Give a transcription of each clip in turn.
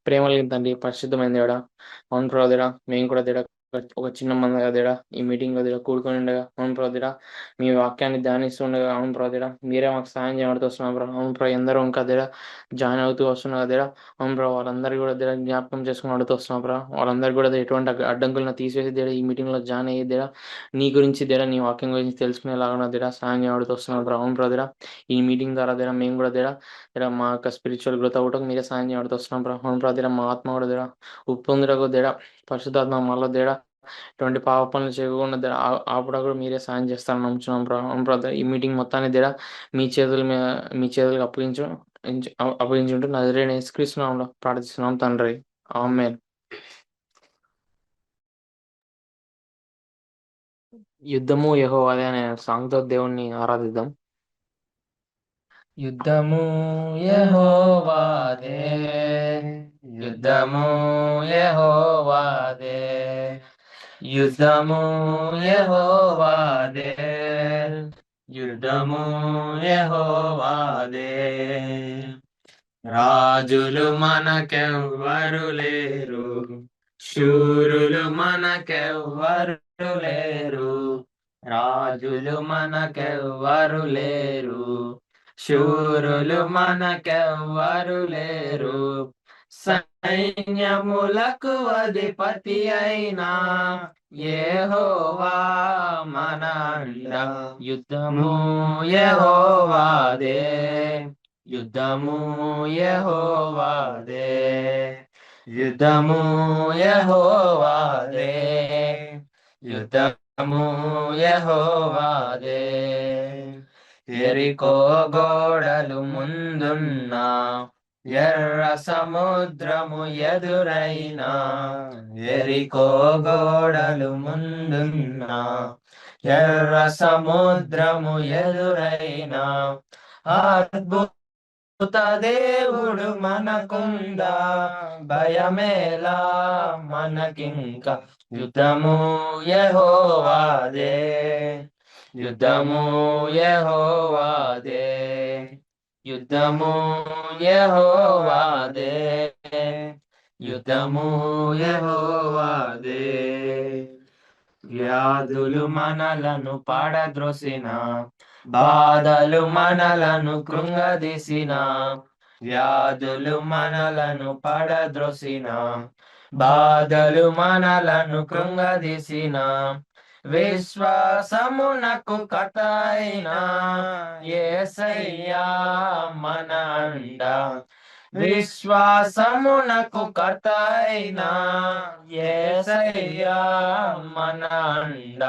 ప్రేమ కలిగిన తండ్రి, పరిశుద్ధమైన దేవుడా, అవును ప్రభు దేవుడా, మేము కూడా దేవుడా ఒక చిన్న మందిగా దేవుడా ఈ మీటింగ్ లో దేవుడా కూడుకొని ఉండగా, అవును ప్రభు దేవుడా, మీ వాక్యాన్ని ధ్యానిస్తుండగా, అవును ప్రభు దేవుడా, మీరే మాకు సాయం చేయబడుతూ వస్తున్నాం ప్రభు. అవును ప్రభు, ఎందరో ఇంకా దేవుడా జాయిన్ అవుతూ వస్తున్నారు దేవుడా. అవును ప్రభు, వాళ్ళందరూ కూడా దేవుడా జ్ఞాపకం చేసుకుని అడుగుతూ వస్తున్నాం ప్రభు. వాళ్ళందరూ కూడా ఎటువంటి అడ్డంకులను తీసివేసి దేవుడా ఈ మీటింగ్ లో జాయిన్ అయ్యి దేవుడా నీ గురించి దేవుడా నీ వాక్యం గురించి తెలుసుకునేలాగా దేవుడా సాయం చేయబడుతూ వస్తున్నాం ప్రభు. అవును ప్రభు దేవుడా, ఈ మీటింగ్ ద్వారా దేవుడా మేము కూడా దేవుడా దేడా మా యొక్క స్పిరిచువల్ గ్రోత్ అవ్వటం మీరే సాయం చేయబడుతూ వస్తున్నాం ప్రభు. అవును ప్రభు దేడా, మా ఆత్మ కూడా దేడా ఉప్పొందుటకు దేడా పరిశుద్ధాత్మ మాలో దేడా ఎటువంటి పాప పనులు చేయకుండా దేడా ఆపుడా కూడా మీరే సాయం చేస్తారని నమ్ముచున్నాం ప్రభు. అవును ప్రభు దేడా, ఈ మీటింగ్ మొత్తాన్ని దేడా మీ చేతుల మీద మీ చేతులకు అప్పగించుంటూ నజరేయుడైన యేసుక్రీస్తు నామములో ప్రార్థిస్తున్నాం తండ్రి. ఆమేన్. యుద్ధము యెహోవాదే అనే సాంగ్ తో దేవుణ్ణి ఆరాధిద్దాం. యుద్ధము యెహోవాదే, యుద్ధము యెహోవాదే, యుద్ధము యెహోవాదే, యుద్ధము యెహోవాదే. రాజులు మనకెవ్వరు లేరు, శూరులు మనకెవ్వరు లేరు, రాజులు మనకెవ్వరు లేరు, శూరులు మనకెవ్వరు లేరు. సైన్యములకు అధిపతి అయినా యెహోవా మన అండ. యుద్ధము యెహోవాదే, యుద్ధము యెహోవాదే, యుద్ధము యెహోవాదే, యుద్ధము యెహోవాదే. యెరికో గోడలు ముందున్నా, ఎర్ర సముద్రము ఎదురైనా, యెరికో గోడలు ముందున్నా, ఎర్ర సముద్రము ఎదురైనా, అద్భుత దేవుడు మనకుందా, భయమేలా మనకింక. యుద్ధము యెహోవాదే, యుద్ధము యెహోవాదే, యుద్ధము యెహోవాదే, యుద్ధము యెహోవాదే. వ్యాధులు మనలను పాడద్రోసిన, బాధలు మనలను కృంగదీసిన, వ్యాధులు మనలను పడద్రోసిన, బాధలు మనలను కృంగదీసిన, విశ్వాసమునకు కర్త అయిన యేసయ్యా మన అండ. విశ్వాసమునకు కర్త అయిన యేసయ్యా మన అండ.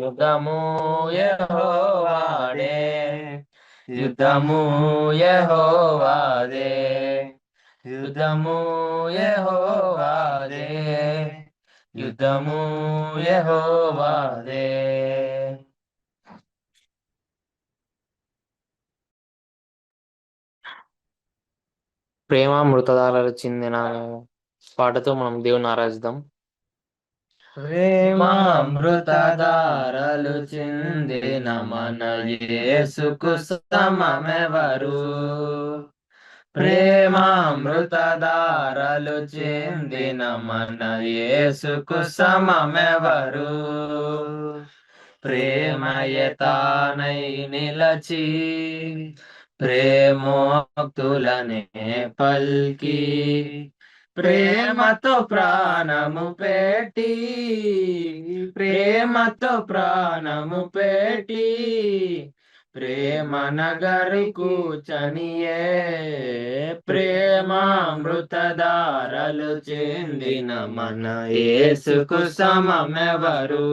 యుద్ధము యెహోవాదే, యుద్ధము యెహోవాదే, యుద్ధము యెహోవాదే, యుద్ధము యెహోవాదే. ప్రేమ మృతదారాలు చెందిన పాటతో మనం దేవుని ఆరాధిద్దాం. ప్రేమామృతధారలు చిందిన మన యేసుకు సమమెవరు, ప్రేమామృతధారలు చిందిన మన యేసుకు సమమెవరు. ప్రేమయతానై నిలచి ప్రేమోక్తులనే పల్కి, ప్రేమతో ప్రాణము పెట్టి, ప్రేమతో ప్రాణము పెట్టి, ప్రేమ నగరు కూచనియే, ప్రేమామృతధారలు చెందిన మన యేసుకు సమమెవరు.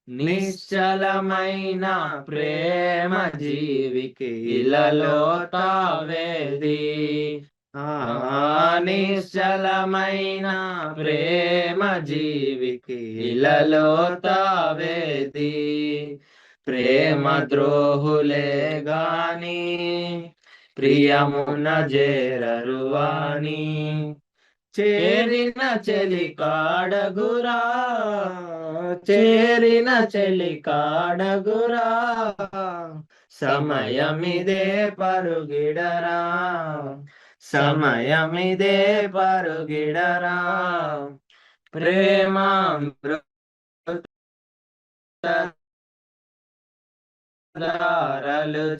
నిశ్చలమైన ప్రేమ జీవికి ఇలలో తావేది, నిశ్చలమైన ప్రేమ జీవికి ఇలలో తావేది. ప్రేమ ద్రోహులే గాని ప్రియమున జేరరువాని, చేరిన చెలి కాడగురా, చేరిన చెలి కాడగురా, సమయమిదే పరుగిడరా, సమయమిదే పరుగిడరా, ప్రేమామృతారలు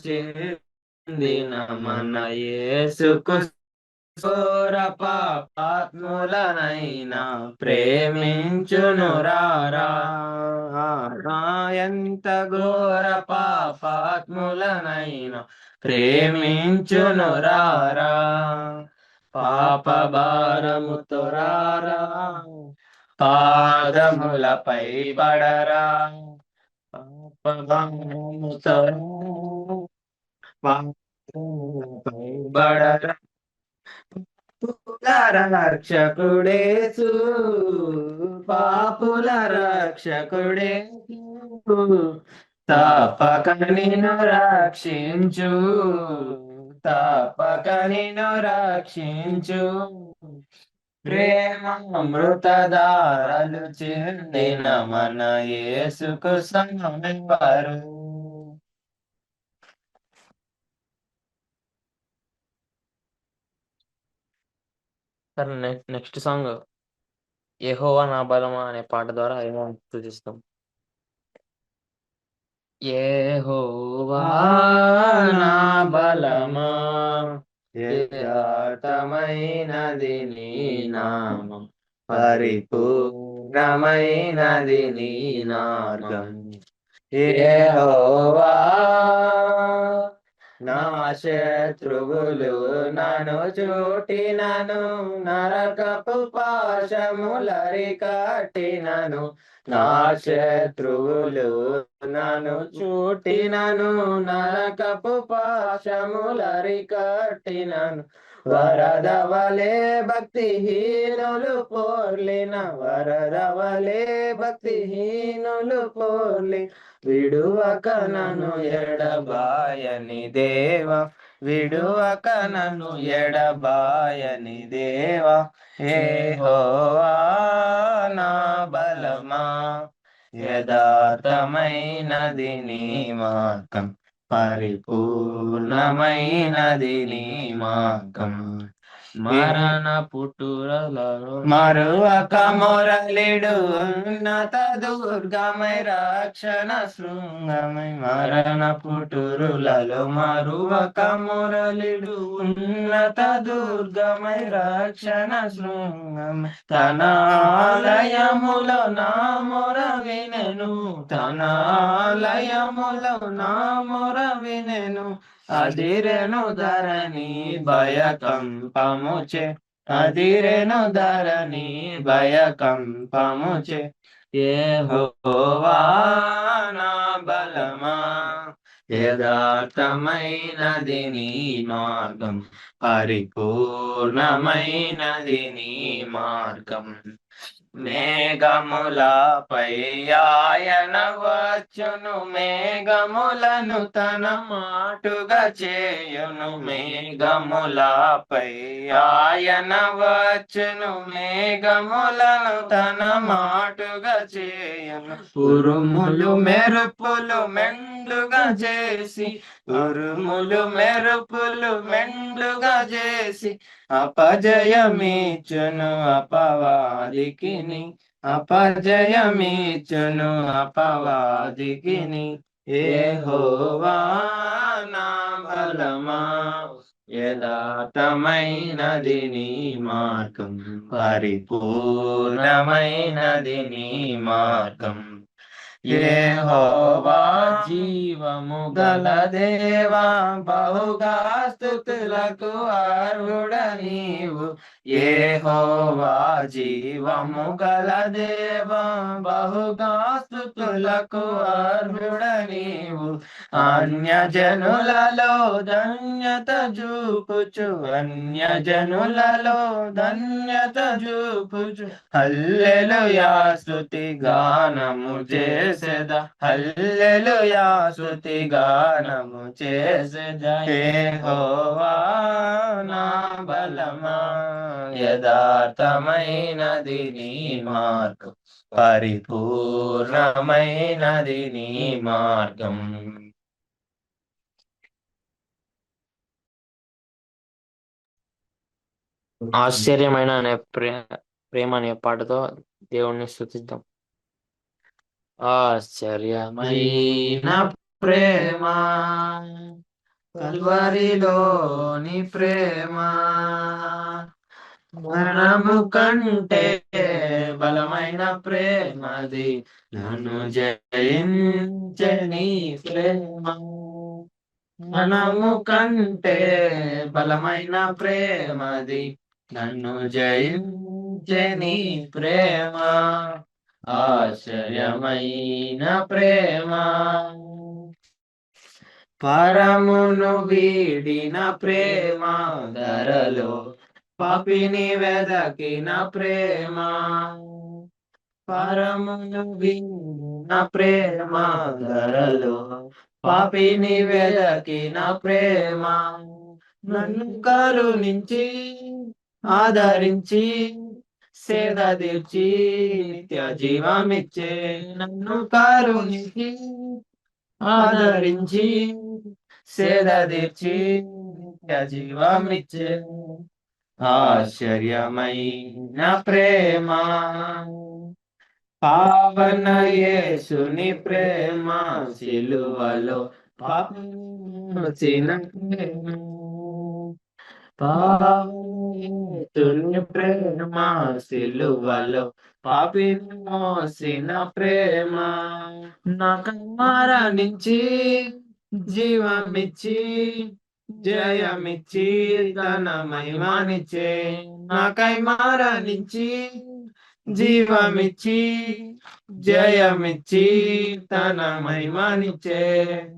చెందిన మన యేసుకు ఘోర పాపాత్ములనైనా ప్రేమించును రారా, ఎంత ఘోర పాపాత్ములనైనా ప్రేమించును రారా, పాప భారముతో రారా, పాదములపై పడరా, పాప భారముతో పాదములపై పడరా, పాపుల రక్షకుడేసు, పాపుల రక్షకుడేసు, తప్పక నిన్ను రక్షించు, తప్పక నిన్ను రక్షించు, ప్రేమామృతధారలు చెందిన మన యేసుకు సమమెవరు. సరే, నెక్స్ట్ సాంగ్ యెహోవా నా బలమా అనే పాట ద్వారా యెహోవాను స్తుతిస్తాం. యెహోవా నా బలమా, యథార్థమైనది నీ నామం, పరిపూర్ణమైనది నీ మార్గం. యెహోవా నా శత్రువులు నన్ను చుట్టినను, నరకపు పాశములరికట్టినను, నా శత్రువులు నన్ను చుట్టినను, నరకపు పాశములరికట్టినను, వరదవలే భక్తిహీనులు పోర్లిన, వరదవలే భక్తిహీనులు పోర్లి, విడువక నన్ను ఎడబాయని దేవా, విడువక నన్ను ఎడబాయని దేవా, యెహోవా నా బలమా, యథార్థమైనది నీ మార్గం, పరిపూర్ణమైనది నీ మార్గం. మరణ పుట్టురలలో మరువక మొరలిడు, ఉన్నత దుర్గమై రక్షణ శృంగమై, మరణ పుట్టురులలో మరువక మొరలిడు, ఉన్నత దుర్గమై రక్షణ శృంగమై, తన ఆలయములో నా మొర వినెను, తన ఆలయములో నా మొర వినెను, అదిరెను ధరణి భయకంపముచే, అదిరెను ధరణి భయకంపముచే, యెహోవా నా బలమా, యథార్థమైనది నీ మార్గం, పరిపూర్ణమైనది నీ మార్గం. మేఘములపై ఆయన వచ్చును, మేఘములను తన మాటుగా చేయును, మేఘములపై ఆయన వచ్చును, మేఘములను తన మాటుగా చేయును, ఉరుములు మెరుపులు మెండుగా చేసి, ఉరుములు మెరుపులు మెండుగా చేసి, అపజయమిచ్చును అపవాదికిని, అపజయమిచ్చును అపవాదికిని, యెహోవా నా బలమా, యథార్థమైనది నీ మార్గం, పరిపూర్ణమైనది నీ మార్గం. యెహోవా జీవము గల దేవా, బహుగా స్తుతులకు అర్హుడ నీవు, యెహోవా జీవము గల దేవా, బహుగా స్తుతులకు అర్హుడ నీవు, అన్యజనులలో ధన్యత చూపుచు, అన్యజనులలో ధన్యత చూపుచు, హల్లెలూయా స్తుతి గానము చేసెద, హల్లెలూయా స్తుతి గానము చేసెద, యెహోవా నా బలమా, యథార్థమైనది నీ మార్గం, పరిపూర్ణమైనది నీ మార్గం. ఆశ్చర్యమైన అనే ప్రేమ అనే పాటతో దేవుణ్ణి స్తుతిద్దాం. ఆశ్చర్యమైన ప్రేమ కల్వరిలోని ప్రేమ మరణము కంటే బలమైన ప్రేమది నన్ను జయించని ప్రేమ. మరణము కంటే బలమైన ప్రేమది నన్ను జయించని ప్రేమ. ఆశ్చర్యమైన ప్రేమ పరమును వీడిన ప్రేమ ధరలో పాపిని వెదకిన ప్రేమ. పరమును వీడిన ప్రేమ ధరలో పాపిని వెదకిన ప్రేమ. నన్ను కరుణించి ఆదరించి సేద తీర్చి నిత్య జీవమిచ్చే. నన్ను కరుణించి ఆదరించి సేద తీర్చి నిత్య జీవమిచ్చే. ఆశ్చర్యమైన ప్రేమ పావన యేసుని ప్రేమ సిలువలో పాపిని ప్రేమ. పావన ప్రేమ సిలువలో పాపిని మోసిన ప్రేమ. నాకు మరణించి జీవమిచ్చి జయమిచ్చి తన మహిమనిచ్చే. నాకై మరణించి జీవమిచ్చి జయమిచ్చి తన మహిమనిచ్చే.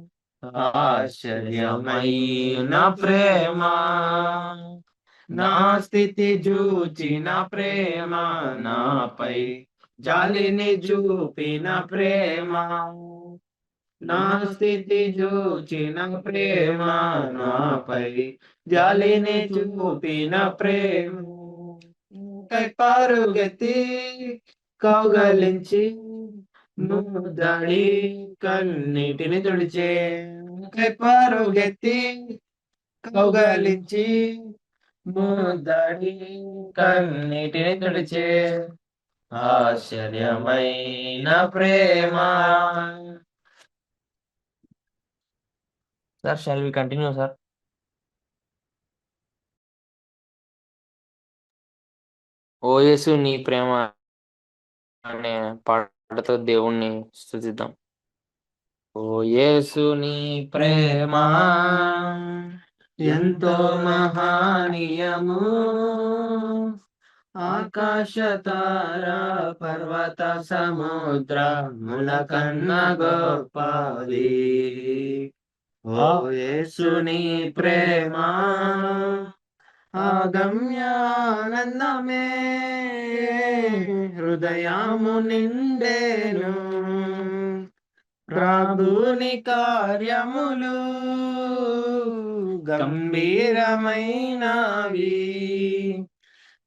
ఆశ్చర్యమైన ప్రేమ నా స్థితి చూచిన ప్రేమ. నాపై జాలిని చూపిన ప్రేమ. నా స్థితి చూచిన ప్రేమ. నాపై జాలిని చూపిన ప్రేమ. కై పరుగెత్తి కౌగలించి ముద్దడి కన్నీటిని తుడిచే. కై పరుగెత్తి కౌగలించి ముద్దడి కన్నీటిని తుడిచే. ఆశ్చర్యమైన ప్రేమ. Sir shall we continue sir? ఓ యేసు నీ ప్రేమ అనే పాటతో దేవుణ్ణి స్తుతిద్దాం. ఓ యేసు నీ ప్రేమ ఎంతో మహనీయము. ఆకాశ తార పర్వత సముద్రముల కన్నా గొప్పది. ఓ యేసు నీ ప్రేమ ఆగమ్యానందమే హృదయము నిండేను. ప్రభుని కార్యములు గంభీరమైనవి.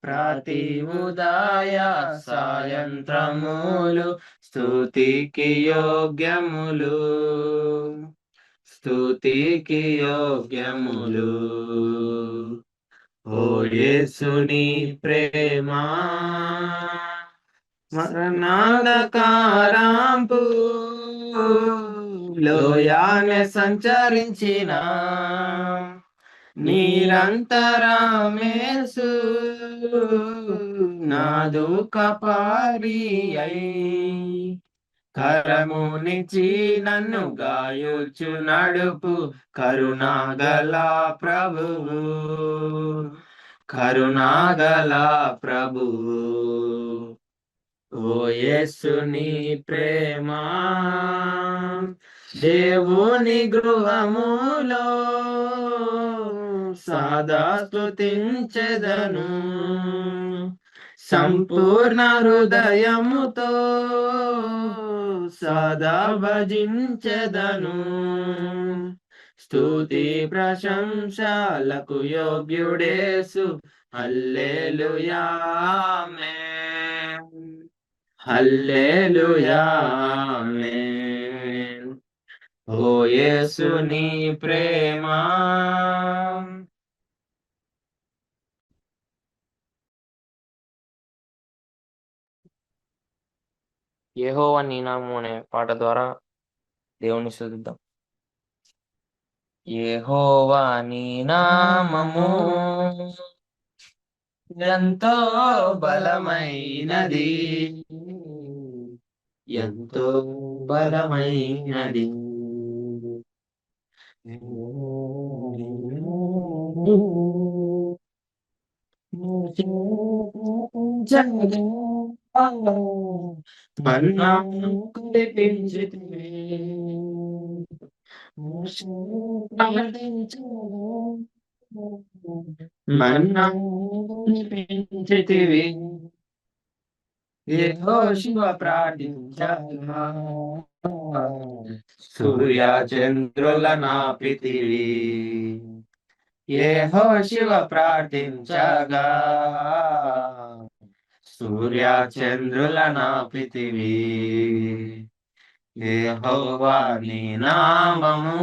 ప్రతి ఉదయ సాయంత్రములు స్తుతికి యోగ్యములు. స్తుతికి యోగ్యములు. ఓ యేసు నీ ప్రేమ మరణాంధకారంపు లోయానే సంచరించిన నిరంతరమేసు నాదు కపారి అయి కరమునిచి నన్ను గాయుచు నడుపు కరుణాగల ప్రభువు. కరుణాగల ప్రభువు. ఓ యేసు నీ ప్రేమ దేవుని గృహములో సదా స్తుతించెదను. సంపూర్ణ హృదయముతో సదా భజించెదను. స్తుతి ప్రశంసలకు యోగ్యుడేసు. హల్లెలూయా ఆమేన్. హల్లెలూయా ఆమేన్. ఓ యేసు నీ ప్రేమ యెహోవా నీ నామము అనే పాట ద్వారా దేవుని స్తుతిద్దాం. యెహోవా నీ నామము ఎంతో బలమైనది, ఎంతో బలమైనది. మన్నా కురిపించితివి, మన్నా కురిపించితివి. యెహోషువ ప్రార్థించగా సూర్య చంద్రుల నాపితివి. యెహోషువ ప్రార్థించగా సూర్య చంద్రుల నాపితివి. యెహోవా నీ నామము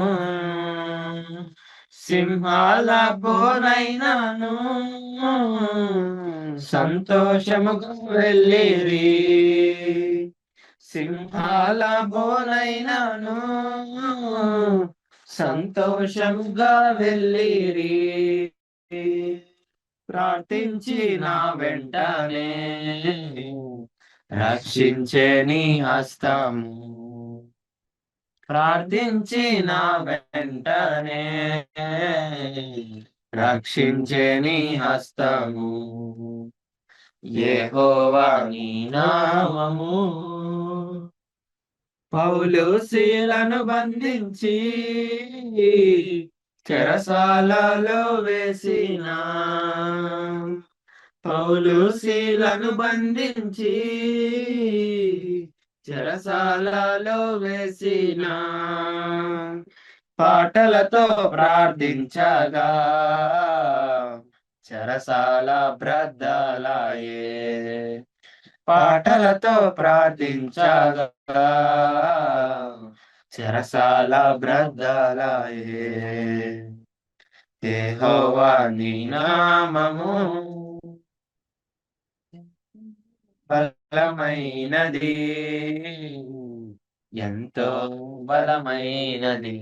సింహాల బోనైనాను సంతోషముగా వెళ్ళిరి. సింహాల బోనైనాను సంతోషముగా వెళ్ళిరి. ప్రార్థించి నా వెంటనే రక్షించే నీ హస్తము. ప్రార్థించి నా వెంటనే రక్షించే నీ హస్తము. యెహోవా నీ నామము పౌలు శీలను బంధించి చెరసాలలో వేసిన. పౌలు శీలను బంధించి చెరసాలలో వేసిన. పాటలతో ప్రార్థించగా చెరసాల బ్రద్దలాయే. పాటలతో ప్రార్థించగా చెరసాల బ్రద్దలాయే. యెహోవా నీ నామము బలమైనది, ఎంతో బలమైనది.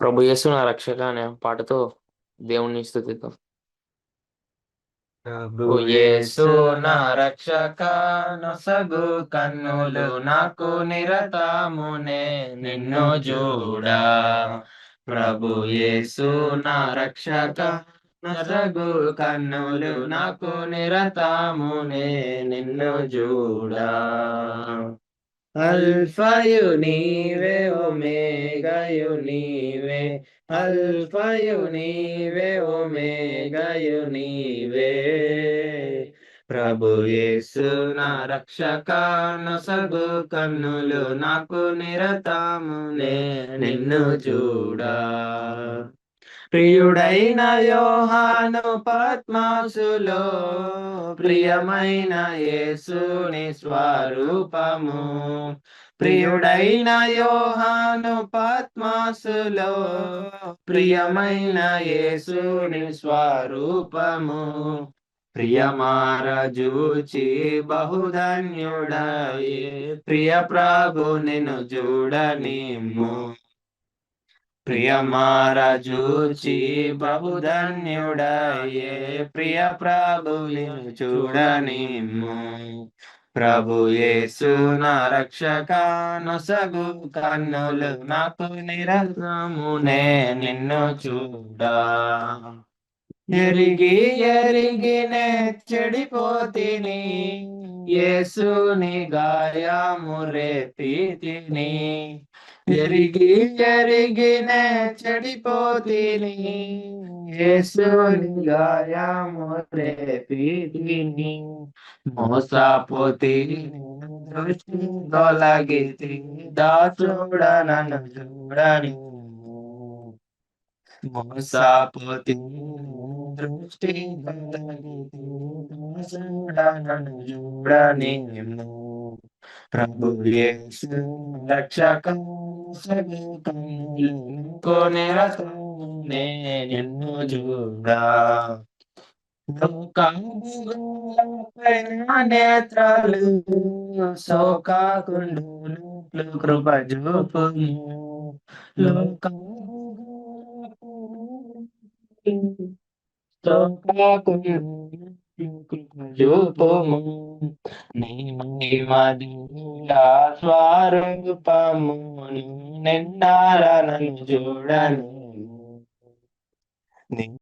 ప్రభు యేసు నా రక్షక అనే పాటతో దేవుని స్తుతిద్దాం. ప్రభు యేసు నా రక్షక నొసగు కన్నులు నాకు నిరతమునే నిన్ను చూడా. ప్రభు యేసు నా రక్షక నొసగు కన్నులు నాకు నిరతమునే నిన్ను చూడా. అల్ఫయు నీవే ఒమేగయు నీవే, అల్ఫయు నీవే ఒమేగయు నీవే. ప్రభు యేసు నా రక్షక నొసగు కన్నులు నాకు నిరతమునే నిన్ను చూడా. ప్రియుడైన యోహాను పద్మాసులో ప్రియమైన యేసుని స్వరూపము. ప్రియుడైన యోహాను పద్మాసులో ప్రియమైన యేసుని స్వరూపము. ప్రియమారజూచి బహుధన్యుడాయే, ప్రియ ప్రభు నిన్ను చూడనిమ్ము. ప్రియమారజూచి బహుధన్యుడాయే, ప్రియ ప్రభు నిన్ను చూడనిమ్ము. ప్రభు యేసు నా రక్షక నొసగు కన్నులు నాకు నిరతమునే నిన్ను చూడా. ఎరిగి ఎరిగినే చెడిపోతిని, యేసుని గాయము రేపితిని. ఎరిగి ఎరిగినే చెడిపోతిని, యేసుని గాయము రేపితిని. మోసపోతిని దృష్టి తొలగితి, దాసుడ నన్ను చూడని. మోసపోతిని దృష్టి తొలగితి, దాసుడ నన్ను చూడని. ప్రభు యేసు రక్షక కన్నులు నిరతమునే నిన్ను చూడా. లోకాభోగాలపైన నేత్రాలు శోకాకుండులు కృప చూపుము. లోకాభోగాలపైన కృప చూపుము. నీ మహిమదివ్య స్వరూపము నిన్నారా నన్ను చూడని. నీ